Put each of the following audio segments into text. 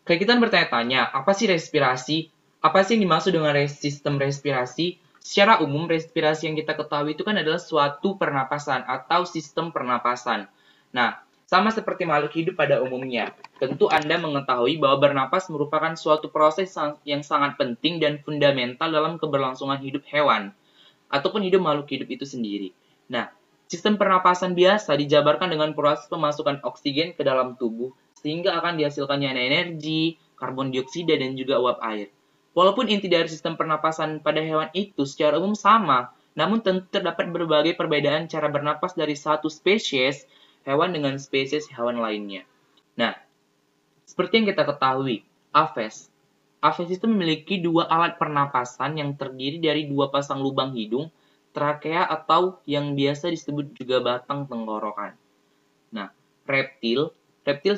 Kayak kita bertanya-tanya, apa sih respirasi? Apa sih yang dimaksud dengan sistem respirasi? Secara umum, respirasi yang kita ketahui itu kan adalah suatu pernapasan atau sistem pernapasan. Nah, sama seperti makhluk hidup pada umumnya. Tentu Anda mengetahui bahwa bernapas merupakan suatu proses yang sangat penting dan fundamental dalam keberlangsungan hidup hewan, ataupun hidup makhluk hidup itu sendiri. Nah, sistem pernapasan biasa dijabarkan dengan proses pemasukan oksigen ke dalam tubuh, sehingga akan dihasilkannya energi, karbon dioksida, dan juga uap air. Walaupun inti dari sistem pernapasan pada hewan itu secara umum sama, namun tentu terdapat berbagai perbedaan cara bernapas dari satu spesies hewan dengan spesies hewan lainnya. Nah, seperti yang kita ketahui, Aves. Aves itu memiliki dua alat pernapasan yang terdiri dari dua pasang lubang hidung, trakea atau yang biasa disebut juga batang tenggorokan. Nah, reptil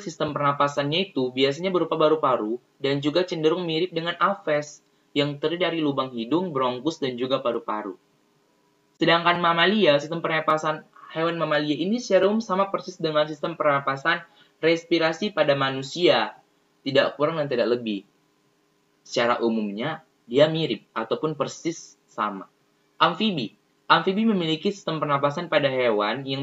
sistem pernapasannya itu biasanya berupa paru-paru dan juga cenderung mirip dengan Aves yang terdiri dari lubang hidung, bronkus, dan juga paru-paru. Sedangkan mamalia, sistem pernapasan hewan mamalia ini secara umum sama persis dengan sistem pernapasan respirasi pada manusia, tidak kurang dan tidak lebih. Secara umumnya, dia mirip ataupun persis sama. Amfibi. Amfibi memiliki sistem pernapasan pada hewan yang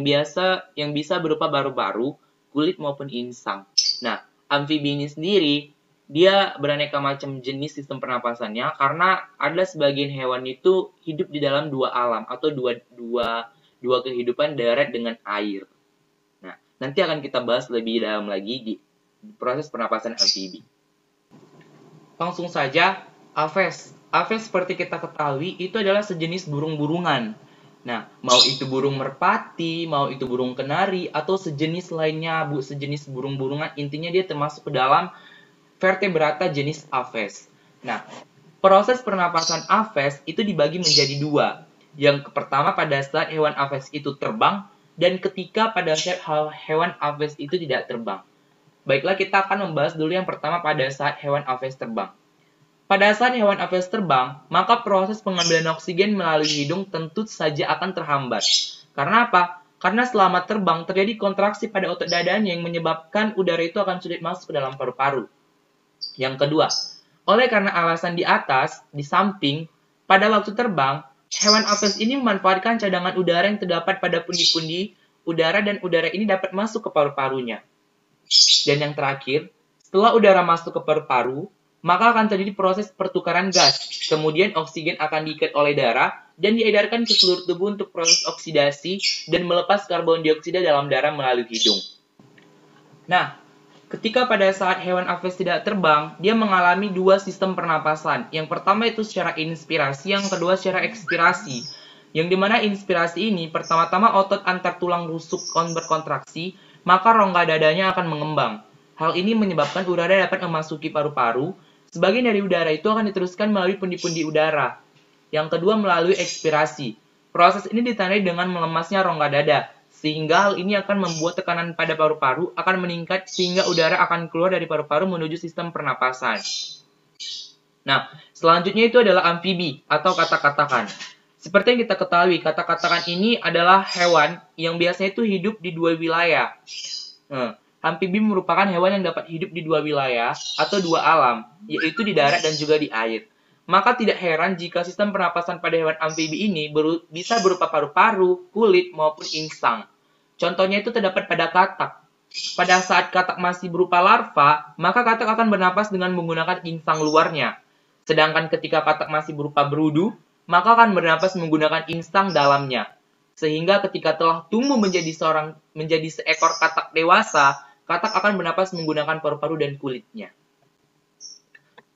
bisa berupa paru-paru, kulit maupun insang. Nah, amfibi ini sendiri, dia beraneka macam jenis sistem pernapasannya karena ada sebagian hewan itu hidup di dalam dua alam atau dua kehidupan darat dengan air. Nah, nanti akan kita bahas lebih dalam lagi di proses pernapasan amfibi. Langsung saja, Aves. Aves seperti kita ketahui itu adalah sejenis burung-burungan. Nah, mau itu burung merpati, mau itu burung kenari, atau sejenis lainnya, sejenis burung-burungan, intinya dia termasuk ke dalam vertebrata jenis Aves. Nah, proses pernapasan Aves itu dibagi menjadi dua. Yang pertama pada saat hewan Aves itu terbang, dan ketika pada saat hewan Aves itu tidak terbang. Baiklah, kita akan membahas dulu yang pertama pada saat hewan Aves terbang. Pada saat hewan Aves terbang, maka proses pengambilan oksigen melalui hidung tentu saja akan terhambat. Karena apa? Karena selama terbang terjadi kontraksi pada otot dadanya yang menyebabkan udara itu akan sulit masuk ke dalam paru-paru. Yang kedua, oleh karena alasan di atas, di samping, pada waktu terbang, hewan Aves ini memanfaatkan cadangan udara yang terdapat pada pundi-pundi udara dan udara ini dapat masuk ke paru-parunya. Dan yang terakhir, setelah udara masuk ke paru-paru, maka akan terjadi proses pertukaran gas. Kemudian oksigen akan diikat oleh darah dan diedarkan ke seluruh tubuh untuk proses oksidasi dan melepas karbon dioksida dalam darah melalui hidung. Nah, ketika pada saat hewan Aves tidak terbang, dia mengalami dua sistem pernapasan. Yang pertama itu secara inspirasi, yang kedua secara ekspirasi. Yang dimana inspirasi ini, pertama-tama otot antar tulang rusuk berkontraksi, maka rongga dadanya akan mengembang. Hal ini menyebabkan udara dapat memasuki paru-paru. Sebagian dari udara itu akan diteruskan melalui pundi-pundi udara. Yang kedua melalui ekspirasi. Proses ini ditandai dengan melemasnya rongga dada, sehingga hal ini akan membuat tekanan pada paru-paru akan meningkat sehingga udara akan keluar dari paru-paru menuju sistem pernapasan. Nah, selanjutnya itu adalah amfibi atau katak-katakan. Seperti yang kita ketahui, katak-katakan ini adalah hewan yang biasanya itu hidup di dua wilayah. Amfibi merupakan hewan yang dapat hidup di dua wilayah atau dua alam, yaitu di darat dan juga di air. Maka tidak heran jika sistem pernapasan pada hewan amfibi ini bisa berupa paru-paru, kulit, maupun insang. Contohnya itu terdapat pada katak. Pada saat katak masih berupa larva, maka katak akan bernapas dengan menggunakan insang luarnya. Sedangkan ketika katak masih berupa berudu, maka akan bernapas menggunakan insang dalamnya. Sehingga ketika telah tumbuh menjadi seekor katak dewasa, katak akan bernapas menggunakan paru-paru dan kulitnya.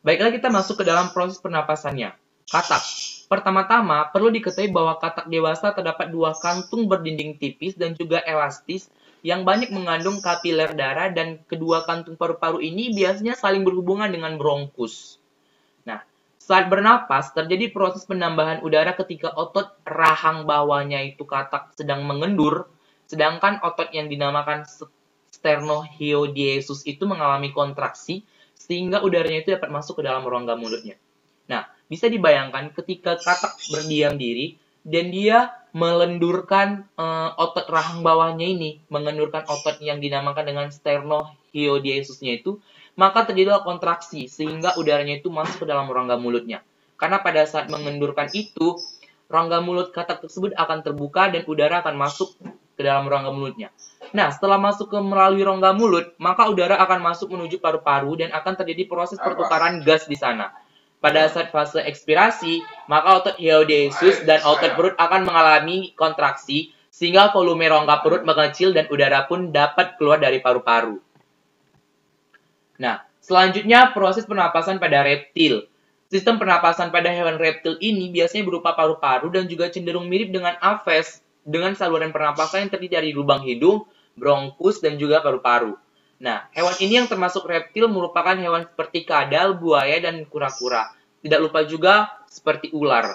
Baiklah, kita masuk ke dalam proses pernapasannya. Katak. Pertama-tama, perlu diketahui bahwa katak dewasa terdapat dua kantung berdinding tipis dan juga elastis yang banyak mengandung kapiler darah, dan kedua kantung paru-paru ini biasanya saling berhubungan dengan bronkus. Nah, saat bernapas, terjadi proses penambahan udara ketika otot rahang bawahnya itu katak sedang mengendur, sedangkan otot yang dinamakan sternohiodiesus itu mengalami kontraksi, sehingga udaranya itu dapat masuk ke dalam rongga mulutnya. Nah, bisa dibayangkan ketika katak berdiam diri, dan dia melendurkan otot rahang bawahnya ini, mengendurkan otot yang dinamakan dengan sternohiodiesusnya itu, maka terjadilah kontraksi, sehingga udaranya itu masuk ke dalam rongga mulutnya. Karena pada saat mengendurkan itu, rongga mulut katak tersebut akan terbuka dan udara akan masuk ke dalam rongga mulutnya. Nah, setelah masuk ke melalui rongga mulut, maka udara akan masuk menuju paru-paru dan akan terjadi proses pertukaran gas di sana. Pada saat fase ekspirasi, maka otot hiatus dan otot perut akan mengalami kontraksi, sehingga volume rongga perut mengecil dan udara pun dapat keluar dari paru-paru. Nah, selanjutnya proses pernapasan pada reptil. Sistem pernapasan pada hewan reptil ini biasanya berupa paru-paru dan juga cenderung mirip dengan aves dengan saluran pernapasan yang terdiri dari lubang hidung, bronkus, dan juga paru-paru. Nah, hewan ini yang termasuk reptil merupakan hewan seperti kadal, buaya, dan kura-kura. Tidak lupa juga seperti ular.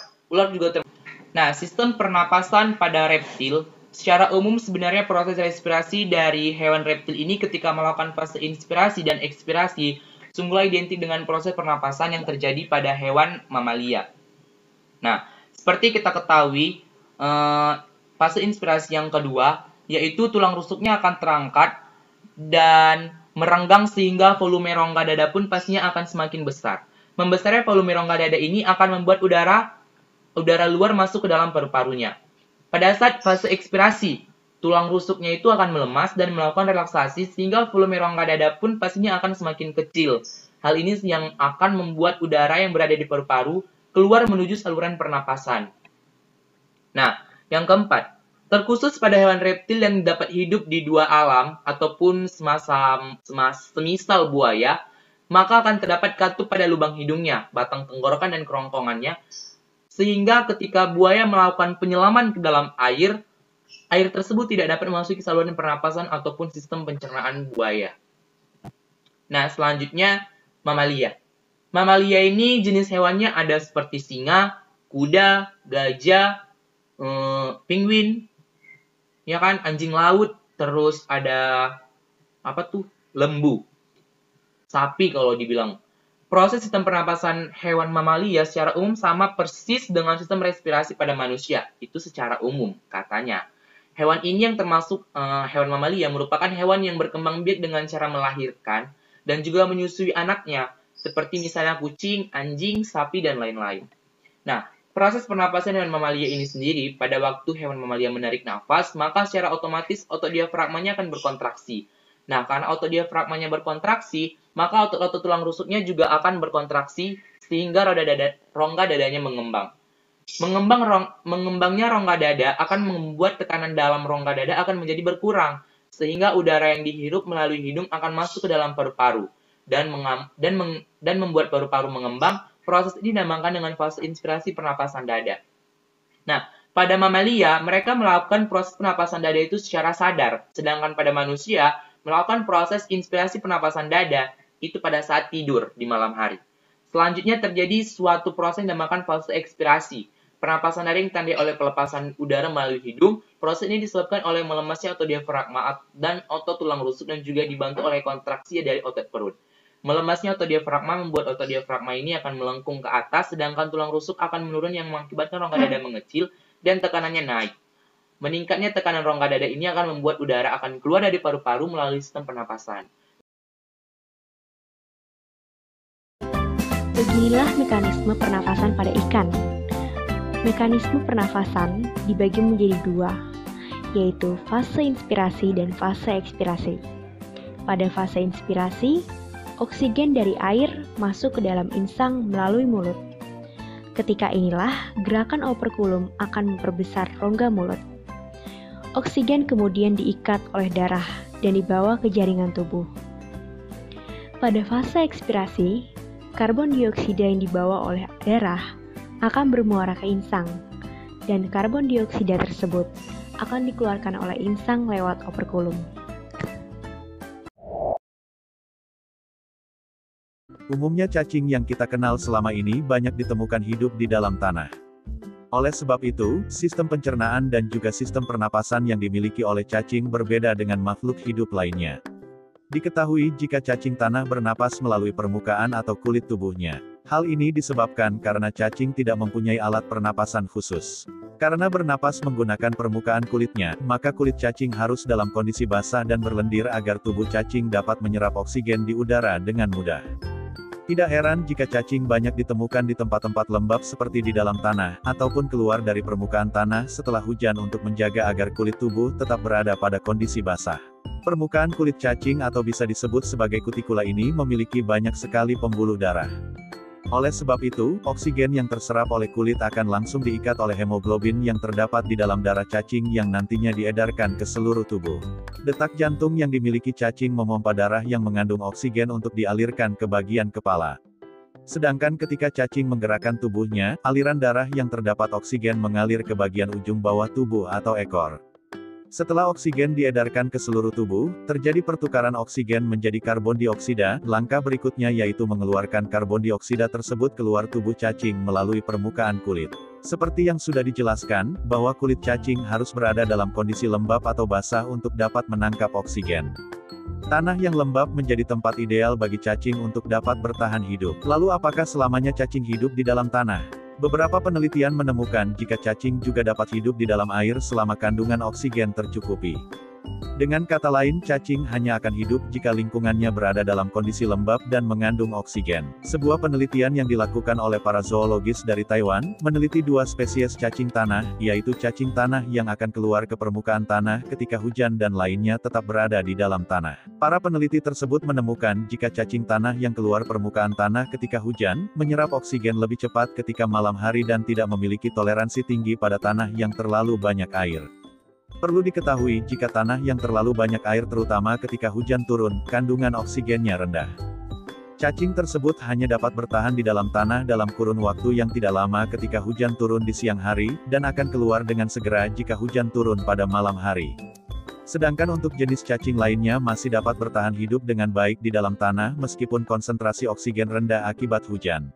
Nah, sistem pernapasan pada reptil secara umum sebenarnya proses respirasi dari hewan reptil ini ketika melakukan fase inspirasi dan ekspirasi sungguhlah identik dengan proses pernapasan yang terjadi pada hewan mamalia. Nah, seperti kita ketahui, fase inspirasi yang kedua, yaitu tulang rusuknya akan terangkat dan merenggang sehingga volume rongga dada pun pastinya akan semakin besar. Membesarnya volume rongga dada ini akan membuat udara luar masuk ke dalam paru-parunya. Pada saat fase ekspirasi, tulang rusuknya itu akan melemas dan melakukan relaksasi sehingga volume rongga dada pun pastinya akan semakin kecil. Hal ini yang akan membuat udara yang berada di paru-paru keluar menuju saluran pernapasan. Nah, yang keempat, terkhusus pada hewan reptil yang dapat hidup di dua alam ataupun semisal buaya, maka akan terdapat katup pada lubang hidungnya, batang tenggorokan, dan kerongkongannya, sehingga ketika buaya melakukan penyelaman ke dalam air tersebut tidak dapat memasuki saluran pernapasan ataupun sistem pencernaan buaya. Nah, selanjutnya, mamalia. Mamalia ini jenis hewannya ada seperti singa, kuda, gajah, penguin, ya kan, anjing laut, terus ada lembu, sapi kalau dibilang. Proses sistem pernapasan hewan mamalia secara umum sama persis dengan sistem respirasi pada manusia. Itu secara umum katanya. Hewan ini yang termasuk hewan mamalia merupakan hewan yang berkembang biak dengan cara melahirkan dan juga menyusui anaknya, seperti misalnya kucing, anjing, sapi, dan lain-lain. Nah, proses pernapasan hewan mamalia ini sendiri, pada waktu hewan mamalia menarik nafas, maka secara otomatis otot diafragmanya akan berkontraksi. Nah, karena otot diafragmanya berkontraksi, maka otot-otot tulang rusuknya juga akan berkontraksi, sehingga rongga dadanya mengembang. Mengembangnya rongga dada akan membuat tekanan dalam rongga dada akan menjadi berkurang, sehingga udara yang dihirup melalui hidung akan masuk ke dalam paru-paru dan membuat paru-paru mengembang. Proses ini dinamakan dengan fase inspirasi pernapasan dada. Nah, pada mamalia, mereka melakukan proses pernapasan dada itu secara sadar, sedangkan pada manusia melakukan proses inspirasi pernapasan dada itu pada saat tidur di malam hari. Selanjutnya terjadi suatu proses yang dinamakan fase ekspirasi. Pernapasan dada yang ditandai oleh pelepasan udara melalui hidung. Proses ini disebabkan oleh melemasnya otot diafragma dan otot tulang rusuk dan juga dibantu oleh kontraksi dari otot perut. Melemasnya otot diafragma membuat otot diafragma ini akan melengkung ke atas, sedangkan tulang rusuk akan menurun yang mengakibatkan rongga dada mengecil dan tekanannya naik. Meningkatnya tekanan rongga dada ini akan membuat udara akan keluar dari paru-paru melalui sistem pernapasan. Beginilah mekanisme pernafasan pada ikan. Mekanisme pernafasan dibagi menjadi dua, yaitu fase inspirasi dan fase ekspirasi. Pada fase inspirasi, oksigen dari air masuk ke dalam insang melalui mulut. Ketika inilah gerakan operkulum akan memperbesar rongga mulut. Oksigen kemudian diikat oleh darah dan dibawa ke jaringan tubuh. Pada fase ekspirasi, karbon dioksida yang dibawa oleh darah akan bermuara ke insang, dan karbon dioksida tersebut akan dikeluarkan oleh insang lewat operkulum. Umumnya cacing yang kita kenal selama ini banyak ditemukan hidup di dalam tanah. Oleh sebab itu, sistem pencernaan dan juga sistem pernapasan yang dimiliki oleh cacing berbeda dengan makhluk hidup lainnya. Diketahui jika cacing tanah bernapas melalui permukaan atau kulit tubuhnya. Hal ini disebabkan karena cacing tidak mempunyai alat pernapasan khusus. Karena bernapas menggunakan permukaan kulitnya, maka kulit cacing harus dalam kondisi basah dan berlendir agar tubuh cacing dapat menyerap oksigen di udara dengan mudah. Tidak heran jika cacing banyak ditemukan di tempat-tempat lembab seperti di dalam tanah, ataupun keluar dari permukaan tanah setelah hujan untuk menjaga agar kulit tubuh tetap berada pada kondisi basah. Permukaan kulit cacing atau bisa disebut sebagai kutikula ini memiliki banyak sekali pembuluh darah. Oleh sebab itu, oksigen yang terserap oleh kulit akan langsung diikat oleh hemoglobin yang terdapat di dalam darah cacing yang nantinya diedarkan ke seluruh tubuh. Detak jantung yang dimiliki cacing memompa darah yang mengandung oksigen untuk dialirkan ke bagian kepala. Sedangkan ketika cacing menggerakkan tubuhnya, aliran darah yang terdapat oksigen mengalir ke bagian ujung bawah tubuh atau ekor. Setelah oksigen diedarkan ke seluruh tubuh, terjadi pertukaran oksigen menjadi karbon dioksida. Langkah berikutnya yaitu mengeluarkan karbon dioksida tersebut keluar tubuh cacing melalui permukaan kulit. Seperti yang sudah dijelaskan, bahwa kulit cacing harus berada dalam kondisi lembab atau basah untuk dapat menangkap oksigen. Tanah yang lembab menjadi tempat ideal bagi cacing untuk dapat bertahan hidup. Lalu apakah selamanya cacing hidup di dalam tanah? Beberapa penelitian menemukan jika cacing juga dapat hidup di dalam air selama kandungan oksigen tercukupi. Dengan kata lain, cacing hanya akan hidup jika lingkungannya berada dalam kondisi lembab dan mengandung oksigen. Sebuah penelitian yang dilakukan oleh para zoologis dari Taiwan, meneliti dua spesies cacing tanah, yaitu cacing tanah yang akan keluar ke permukaan tanah ketika hujan dan lainnya tetap berada di dalam tanah. Para peneliti tersebut menemukan jika cacing tanah yang keluar permukaan tanah ketika hujan, menyerap oksigen lebih cepat ketika malam hari dan tidak memiliki toleransi tinggi pada tanah yang terlalu banyak air. Perlu diketahui jika tanah yang terlalu banyak air terutama ketika hujan turun, kandungan oksigennya rendah. Cacing tersebut hanya dapat bertahan di dalam tanah dalam kurun waktu yang tidak lama ketika hujan turun di siang hari, dan akan keluar dengan segera jika hujan turun pada malam hari. Sedangkan untuk jenis cacing lainnya masih dapat bertahan hidup dengan baik di dalam tanah meskipun konsentrasi oksigen rendah akibat hujan.